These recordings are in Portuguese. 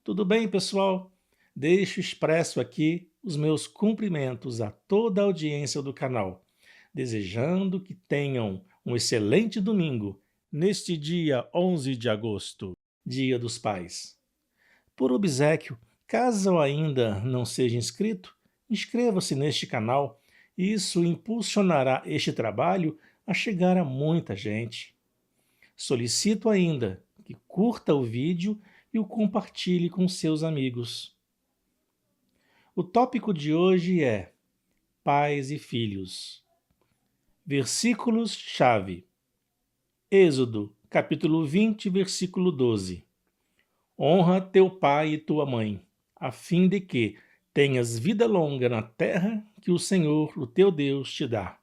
Tudo bem, pessoal? Deixo expresso aqui os meus cumprimentos a toda a audiência do canal, desejando que tenham um excelente domingo, neste dia 11 de agosto, Dia dos Pais. Por obséquio, caso ainda não seja inscrito, inscreva-se neste canal. Isso impulsionará este trabalho a chegar a muita gente. Solicito ainda que curta o vídeo e o compartilhe com seus amigos. O tópico de hoje é Pais e Filhos. Versículos-chave. Êxodo, capítulo 20, versículo 12. Honra teu pai e tua mãe, a fim de que tenhas vida longa na terra que o Senhor, o teu Deus, te dá.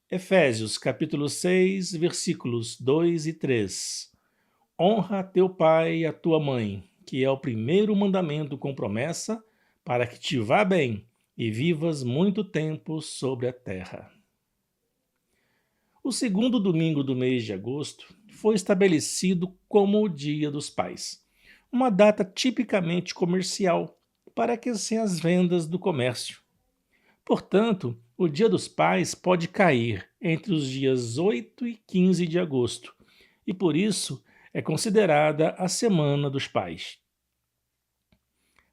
Efésios, capítulo 6, versículos 2 e 3. Honra teu pai e a tua mãe, que é o primeiro mandamento com promessa, para que te vá bem e vivas muito tempo sobre a terra. O segundo domingo do mês de agosto foi estabelecido como o Dia dos Pais, uma data tipicamente comercial para aquecer as vendas do comércio. Portanto, o Dia dos Pais pode cair entre os dias 8 e 15 de agosto, e por isso é considerada a Semana dos Pais.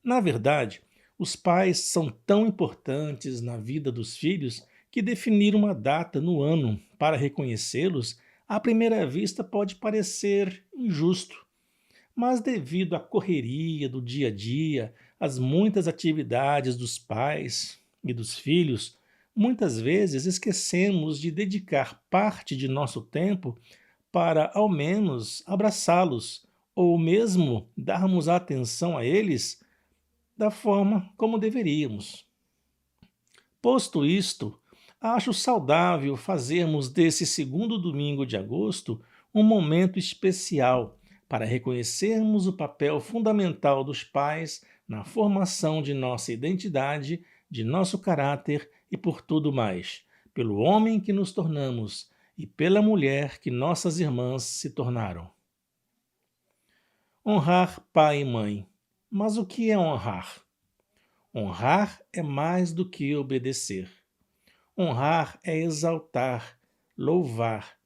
Na verdade, os pais são tão importantes na vida dos filhos que definir uma data no ano para reconhecê-los à primeira vista pode parecer injusto, mas devido à correria do dia a dia, às muitas atividades dos pais e dos filhos, muitas vezes esquecemos de dedicar parte de nosso tempo para, ao menos, abraçá-los ou mesmo darmos atenção a eles da forma como deveríamos. Posto isto, acho saudável fazermos desse segundo domingo de agosto um momento especial para reconhecermos o papel fundamental dos pais na formação de nossa identidade, de nosso caráter e por tudo mais, pelo homem que nos tornamos e pela mulher que nossas irmãs se tornaram. Honrar pai e mãe. Mas o que é honrar? Honrar é mais do que obedecer. Honrar é exaltar, louvar.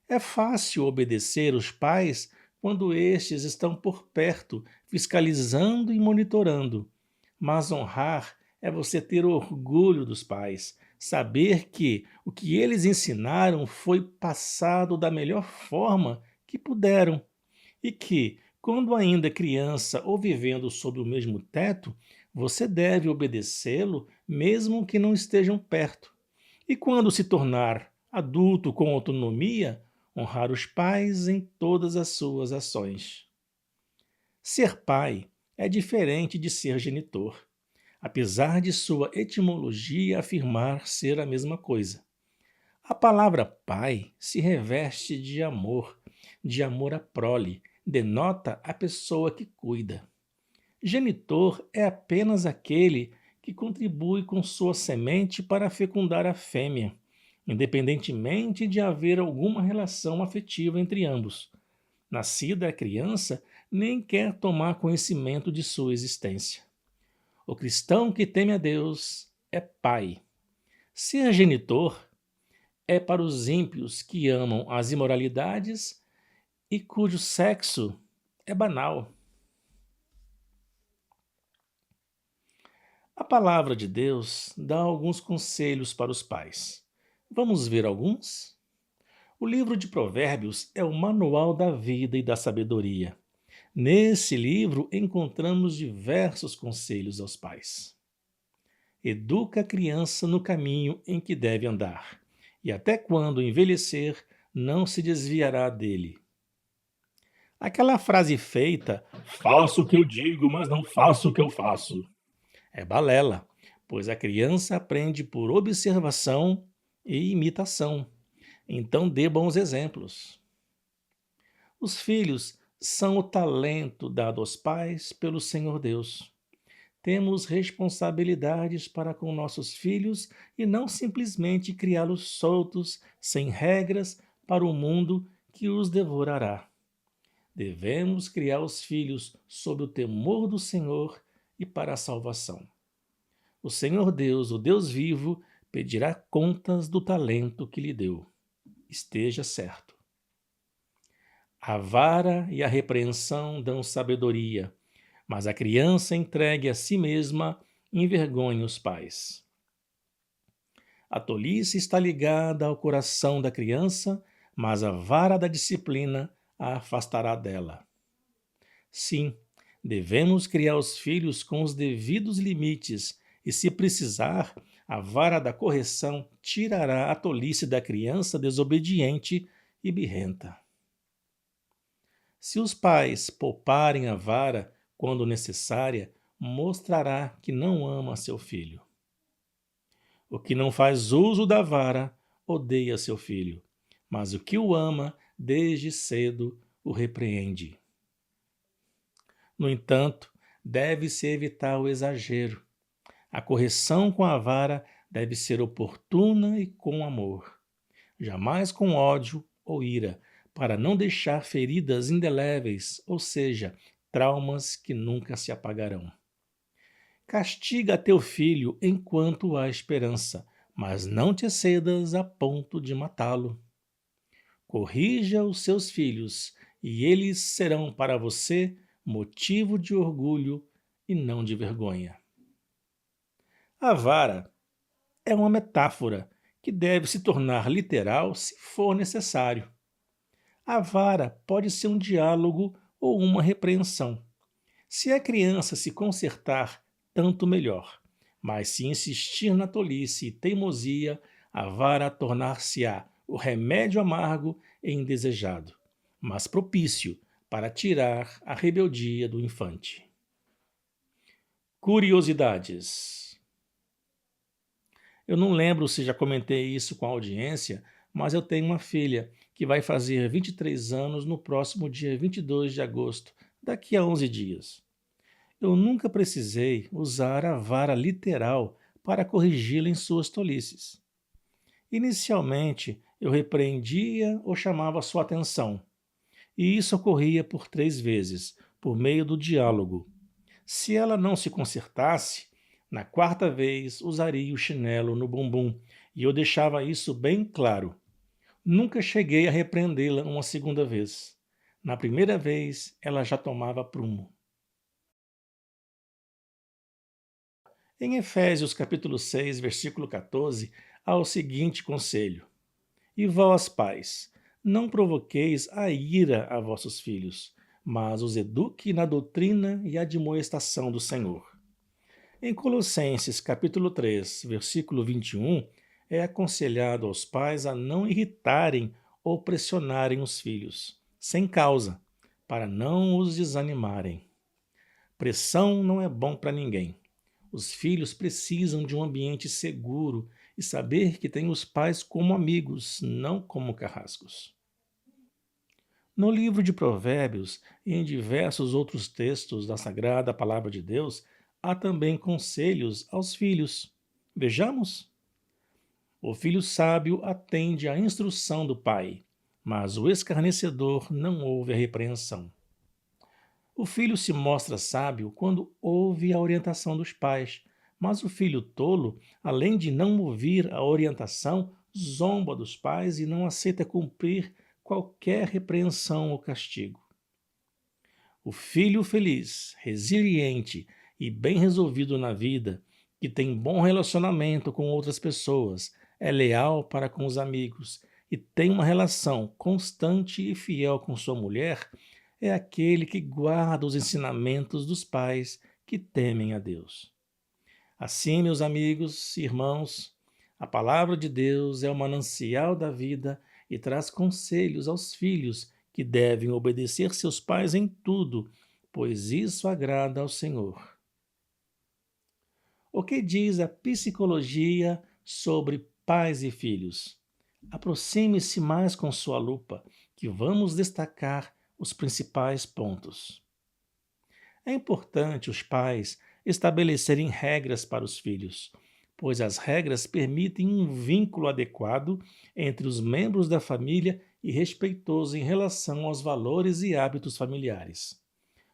É fácil obedecer os pais quando estes estão por perto, fiscalizando e monitorando. Mas honrar é você ter orgulho dos pais, saber que o que eles ensinaram foi passado da melhor forma que puderam e que, quando ainda criança ou vivendo sob o mesmo teto, você deve obedecê-lo mesmo que não estejam perto. E quando se tornar adulto com autonomia, honrar os pais em todas as suas ações. Ser pai é diferente de ser genitor, apesar de sua etimologia afirmar ser a mesma coisa. A palavra pai se reveste de amor à prole, denota a pessoa que cuida. Genitor é apenas aquele que contribui com sua semente para fecundar a fêmea, independentemente de haver alguma relação afetiva entre ambos. Nascida a criança, nem quer tomar conhecimento de sua existência. O cristão que teme a Deus é pai. Ser genitor é para os ímpios que amam as imoralidades e cujo sexo é banal. A palavra de Deus dá alguns conselhos para os pais. Vamos ver alguns? O livro de Provérbios é o manual da vida e da sabedoria. Nesse livro encontramos diversos conselhos aos pais. Educa a criança no caminho em que deve andar, e até quando envelhecer, não se desviará dele. Aquela frase feita, faço o que eu digo, mas não faço o que eu faço, é balela, pois a criança aprende por observação e imitação. Então dê bons exemplos. Os filhos são o talento dado aos pais pelo Senhor Deus. Temos responsabilidades para com nossos filhos e não simplesmente criá-los soltos, sem regras, para o mundo que os devorará. devemos criar os filhos sob o temor do Senhor e para a salvação. O Senhor Deus, o Deus vivo, pedirá contas do talento que lhe deu. Esteja certo. A vara e a repreensão dão sabedoria, mas a criança entregue a si mesma envergonha os pais. A tolice está ligada ao coração da criança, mas a vara da disciplina a afastará dela. Sim, devemos criar os filhos com os devidos limites e, se precisar, a vara da correção tirará a tolice da criança desobediente e birrenta. Se os pais pouparem a vara quando necessária, mostrará que não ama seu filho. O que não faz uso da vara odeia seu filho, mas o que o ama, desde cedo o repreende. No entanto, deve-se evitar o exagero. A correção com a vara deve ser oportuna e com amor, jamais com ódio ou ira, para não deixar feridas indeléveis, ou seja, traumas que nunca se apagarão. Castiga teu filho enquanto há esperança, mas não te excedas a ponto de matá-lo. Corrija os seus filhos, e eles serão para você motivo de orgulho e não de vergonha. A vara é uma metáfora que deve se tornar literal se for necessário. A vara pode ser um diálogo ou uma repreensão. Se a criança se consertar, tanto melhor. Mas se insistir na tolice e teimosia, a vara tornar-se-á o remédio amargo e indesejado, mas propício para tirar a rebeldia do infante. Curiosidades. Eu não lembro se já comentei isso com a audiência, mas eu tenho uma filha que vai fazer 23 anos no próximo dia 22 de agosto, daqui a 11 dias. Eu nunca precisei usar a vara literal para corrigi-la em suas tolices. Inicialmente, eu repreendia ou chamava sua atenção, e isso ocorria por 3 vezes, por meio do diálogo. Se ela não se consertasse, na 4ª vez usaria o chinelo no bumbum, e eu deixava isso bem claro. Nunca cheguei a repreendê-la uma 2ª vez. Na 1ª vez, ela já tomava prumo. Em Efésios capítulo 6, versículo 14, há o seguinte conselho: E vós, pais, não provoqueis a ira a vossos filhos, mas os eduque na doutrina e admoestação do Senhor. Em Colossenses capítulo 3, versículo 21, é aconselhado aos pais a não irritarem ou pressionarem os filhos, sem causa, para não os desanimarem. Pressão não é bom para ninguém. Os filhos precisam de um ambiente seguro e saber que têm os pais como amigos, não como carrascos. No livro de Provérbios e em diversos outros textos da Sagrada Palavra de Deus, há também conselhos aos filhos. Vejamos. O filho sábio atende à instrução do pai, mas o escarnecedor não ouve a repreensão. O filho se mostra sábio quando ouve a orientação dos pais, mas o filho tolo, além de não ouvir a orientação, zomba dos pais e não aceita cumprir qualquer repreensão ou castigo. O filho feliz, resiliente e bem resolvido na vida, que tem bom relacionamento com outras pessoas, é leal para com os amigos e tem uma relação constante e fiel com sua mulher, é aquele que guarda os ensinamentos dos pais que temem a Deus. Assim, meus amigos e irmãos, a palavra de Deus é o manancial da vida e traz conselhos aos filhos que devem obedecer seus pais em tudo, pois isso agrada ao Senhor. O que diz a psicologia sobre pais e filhos? Aproxime-se mais com sua lupa, que vamos destacar os principais pontos. É importante os pais estabelecerem regras para os filhos, pois as regras permitem um vínculo adequado entre os membros da família e respeitoso em relação aos valores e hábitos familiares.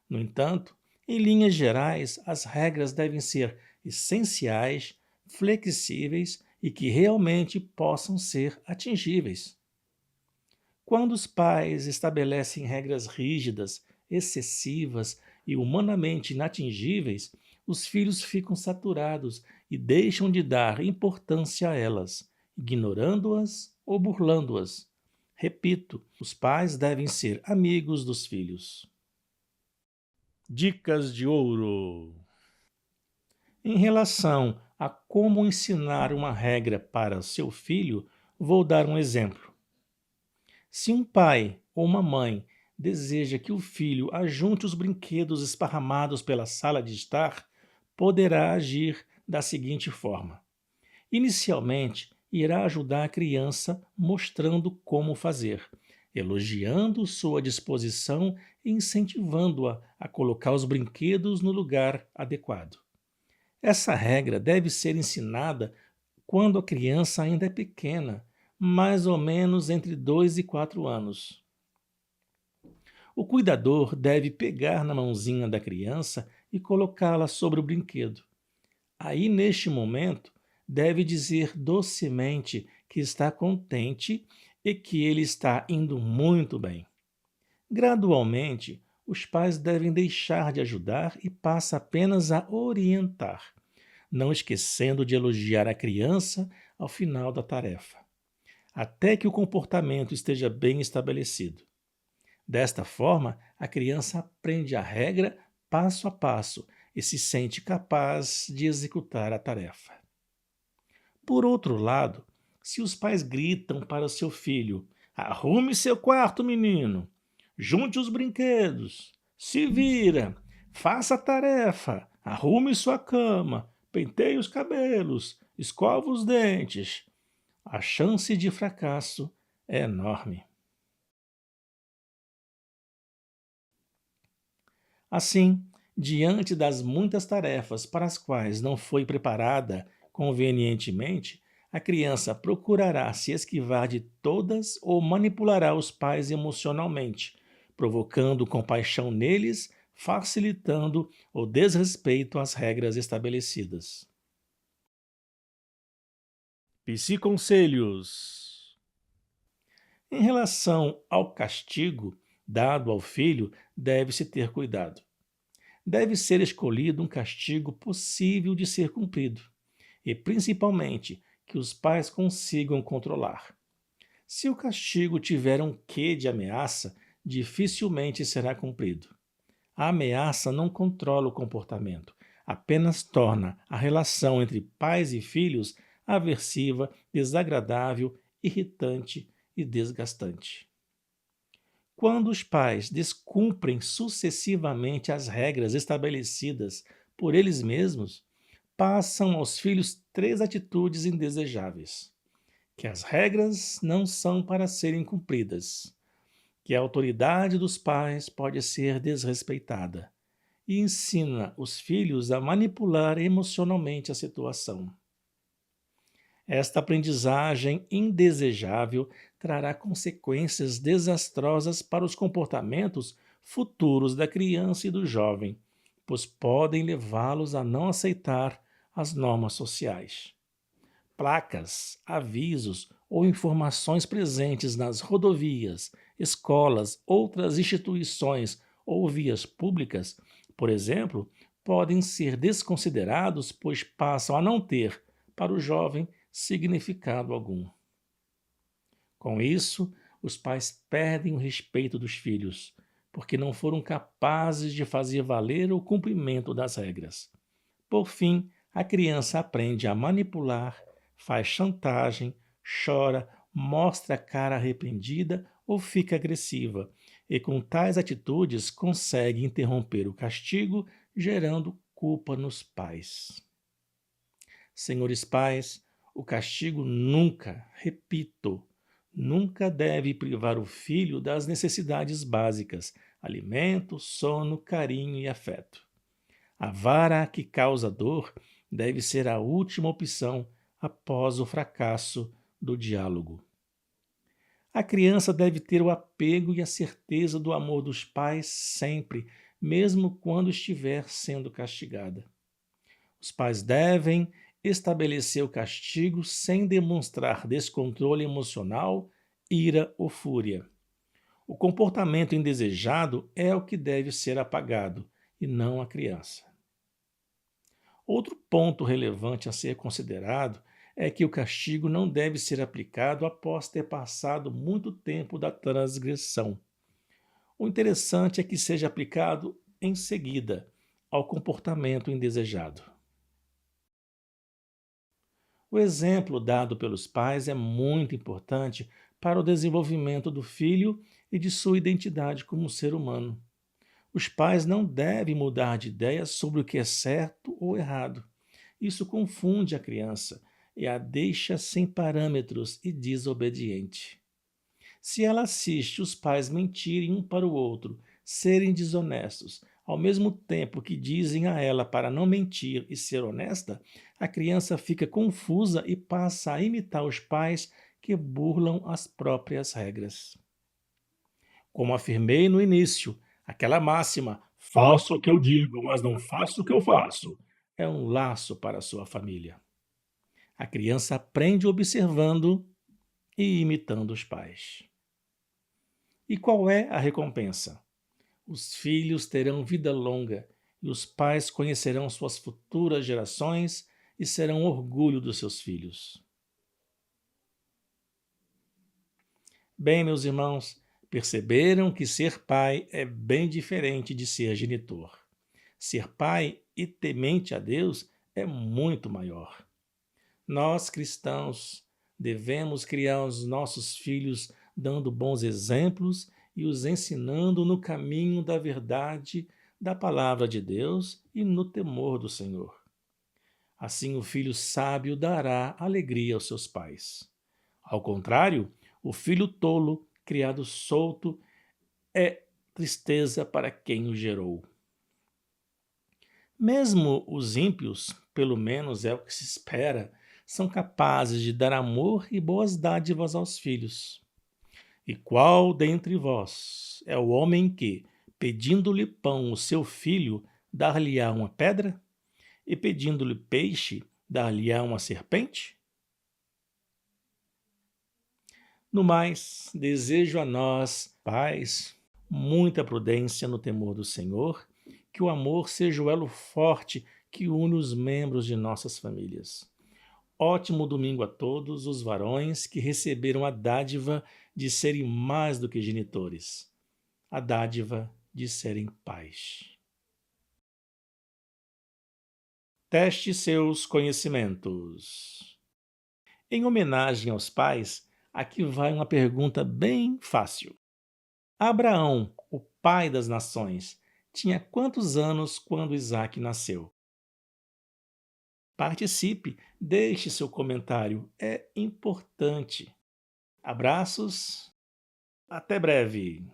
No entanto, em linhas gerais, as regras devem ser essenciais, flexíveis e que realmente possam ser atingíveis. Quando os pais estabelecem regras rígidas, excessivas e humanamente inatingíveis, os filhos ficam saturados e deixam de dar importância a elas, ignorando-as ou burlando-as. Repito, os pais devem ser amigos dos filhos. Dicas de ouro. Em relação a como ensinar uma regra para seu filho, vou dar um exemplo. Se um pai ou uma mãe deseja que o filho ajunte os brinquedos esparramados pela sala de estar, poderá agir da seguinte forma: inicialmente, irá ajudar a criança mostrando como fazer, elogiando sua disposição e incentivando-a a colocar os brinquedos no lugar adequado. Essa regra deve ser ensinada quando a criança ainda é pequena, mais ou menos entre 2 e 4 anos. O cuidador deve pegar na mãozinha da criança e colocá-la sobre o brinquedo. Aí, neste momento, deve dizer docemente que está contente e que ele está indo muito bem. Gradualmente, os pais devem deixar de ajudar e passa apenas a orientar, não esquecendo de elogiar a criança ao final da tarefa, até que o comportamento esteja bem estabelecido. Desta forma, a criança aprende a regra passo a passo e se sente capaz de executar a tarefa. Por outro lado, se os pais gritam para o seu filho: arrume seu quarto, menino, junte os brinquedos, se vira, faça a tarefa, arrume sua cama, penteie os cabelos, escova os dentes, a chance de fracasso é enorme. Assim, diante das muitas tarefas para as quais não foi preparada convenientemente, a criança procurará se esquivar de todas ou manipulará os pais emocionalmente, provocando compaixão neles, facilitando o desrespeito às regras estabelecidas. Psiconselhos. Em relação ao castigo dado ao filho, deve-se ter cuidado. Deve ser escolhido um castigo possível de ser cumprido, e principalmente que os pais consigam controlar. Se o castigo tiver um quê de ameaça, dificilmente será cumprido. A ameaça não controla o comportamento, apenas torna a relação entre pais e filhos aversiva, desagradável, irritante e desgastante. Quando os pais descumprem sucessivamente as regras estabelecidas por eles mesmos, passam aos filhos 3 atitudes indesejáveis: que as regras não são para serem cumpridas, que a autoridade dos pais pode ser desrespeitada, e ensina os filhos a manipular emocionalmente a situação. Esta aprendizagem indesejável trará consequências desastrosas para os comportamentos futuros da criança e do jovem, pois podem levá-los a não aceitar as normas sociais. Placas, avisos ou informações presentes nas rodovias, escolas, outras instituições ou vias públicas, por exemplo, podem ser desconsiderados, pois passam a não ter, para o jovem, significado algum. Com isso, os pais perdem o respeito dos filhos, porque não foram capazes de fazer valer o cumprimento das regras. Por fim, a criança aprende a manipular, faz chantagem, chora, mostra a cara arrependida ou fica agressiva, e com tais atitudes consegue interromper o castigo, gerando culpa nos pais. Senhores pais, o castigo nunca, repito, nunca deve privar o filho das necessidades básicas: alimento, sono, carinho e afeto. A vara que causa dor deve ser a última opção após o fracasso do diálogo. A criança deve ter o apego e a certeza do amor dos pais sempre, mesmo quando estiver sendo castigada. Os pais devem estabelecer o castigo sem demonstrar descontrole emocional, ira ou fúria. O comportamento indesejado é o que deve ser apagado, e não a criança. Outro ponto relevante a ser considerado é que o castigo não deve ser aplicado após ter passado muito tempo da transgressão. O interessante é que seja aplicado em seguida ao comportamento indesejado. O exemplo dado pelos pais é muito importante para o desenvolvimento do filho e de sua identidade como ser humano. Os pais não devem mudar de ideia sobre o que é certo ou errado. Isso confunde a criança e a deixa sem parâmetros e desobediente. Se ela assiste os pais mentirem um para o outro, serem desonestos, ao mesmo tempo que dizem a ela para não mentir e ser honesta, a criança fica confusa e passa a imitar os pais que burlam as próprias regras. Como afirmei no início, aquela máxima, faço o que eu digo, mas não faço o que eu faço, é um laço para a sua família. A criança aprende observando e imitando os pais. E qual é a recompensa? Os filhos terão vida longa e os pais conhecerão suas futuras gerações e serão orgulho dos seus filhos. Bem, meus irmãos, perceberam que ser pai é bem diferente de ser genitor. Ser pai e temente a Deus é muito maior. Nós, cristãos, devemos criar os nossos filhos dando bons exemplos e os ensinando no caminho da verdade, da palavra de Deus e no temor do Senhor. Assim, o filho sábio dará alegria aos seus pais. Ao contrário, o filho tolo, criado solto, é tristeza para quem o gerou. Mesmo os ímpios, pelo menos é o que se espera, são capazes de dar amor e boas dádivas aos filhos. E qual dentre vós é o homem que, pedindo-lhe pão o seu filho, dar-lhe-á uma pedra? E pedindo-lhe peixe, dar-lhe-á uma serpente? No mais, desejo a nós, pais, muita prudência no temor do Senhor, que o amor seja o elo forte que une os membros de nossas famílias. Ótimo domingo a todos os varões que receberam a dádiva de serem mais do que genitores, a dádiva de serem pais. Teste seus conhecimentos. Em homenagem aos pais, aqui vai uma pergunta bem fácil. Abraão, o pai das nações, tinha quantos anos quando Isaque nasceu? Participe, deixe seu comentário, é importante. Abraços, até breve!